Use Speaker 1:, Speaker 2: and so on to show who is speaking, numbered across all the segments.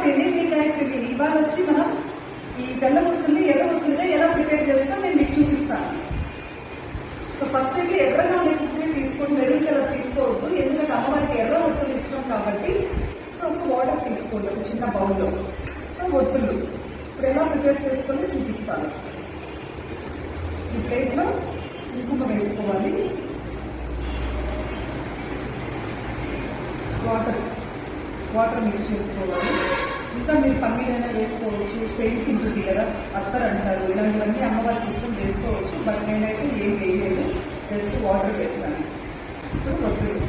Speaker 1: నమస్తే, నేను మీ గాయత్రి. ఇవాళ వచ్చి మనం ఈ తెల్ల ఒత్తుల్ని ఎర్ర ఒత్తులుగా ఎలా ప్రిపేర్ చేస్తాం నేను మీకు చూపిస్తాను. సో ఫస్ట్ అయితే ఎర్రగా ఉండే కుక్కుని తీసుకోండి, మెరూన్ కలర్ తీసుకోవద్దు, ఎందుకంటే అమ్మవారికి ఎర్ర ఒత్తులు ఇష్టం కాబట్టి. సో ఒక వాటర్ తీసుకోండి ఒక చిన్న బౌల్లో. సో ఒత్తులు ఇప్పుడు ఎలా ప్రిపేర్ చేసుకొని చూపిస్తాను. ఈ ప్లేట్లో కుంకుమ వేసుకోవాలి, వాటర్ మిక్స్ చేసుకోవాలి. ఇంకా మీరు పన్నీర్ అయినా వేసుకోవచ్చు, సెయింట్ ఉంటుంది కదా, అత్తర్ అంటారు, ఇలాంటివన్నీ అమ్మవారికి ఇష్టం వేసుకోవచ్చు. బట్ నేనైతే ఏం వేయలేదు, జస్ట్ వాటర్ వేస్తాను. ఇప్పుడు ఒత్తులు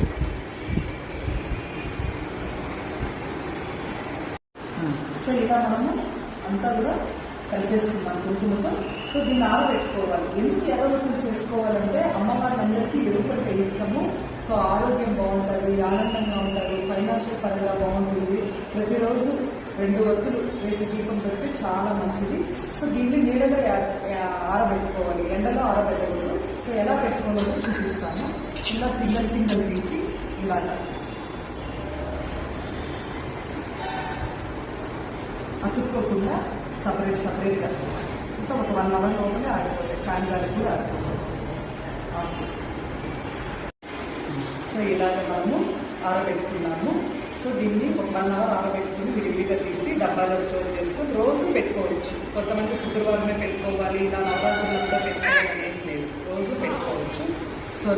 Speaker 1: సో ఇలా మనము అంతా కూడా కలిపేసుకున్నాం కుంకుమతో. సో దీన్ని ఆరబెట్టుకోవాలి. ఎందుకు ఎర్ర ఒత్తులు చేసుకోవాలంటే అమ్మవారిలందరికీ ఎరుపు అంటే ఇష్టము. సో ఆరోగ్యం బాగుంటుంది, ఆనందంగా ఉంటారు, ఫైనాన్షియల్ పరంగా బాగుంటుంది. ప్రతిరోజు 2 ఒత్తులు వేసి దీపం పెడితే చాలా మంచిది. సో దీన్ని నీడలో ఆరబెట్టుకోవాలి, ఎండలో ఆరబెట్టకూడదు. సో ఎలా పెట్టుకోవాలో చూపిస్తాను. ఇలా సింగల్ తీసి ఇలాగా అతుక్కోకుండా సపరేట్గా ఇంకా ఒక 1 అవర్ లోపలే ఆరిపోతాయి. ఫ్యాన్ గాలి కూడా ఆరిపోతాయి. సో ఇలాగ మనము ఆరబెట్టుకున్నాము. సో దీన్ని ఒక 1 అవర్ ఆరబెట్టుకుని విడివిడిగా తీసి డబ్బాలో స్టోర్ చేసుకొని రోజు పెట్టుకోవచ్చు. కొంతమంది శుక్రవారమే పెట్టుకోవాలి, ఇలా నవరాత్రులంతా పెట్టుకోవాలని ఏం లేదు, రోజు పెట్టుకోవచ్చు. సో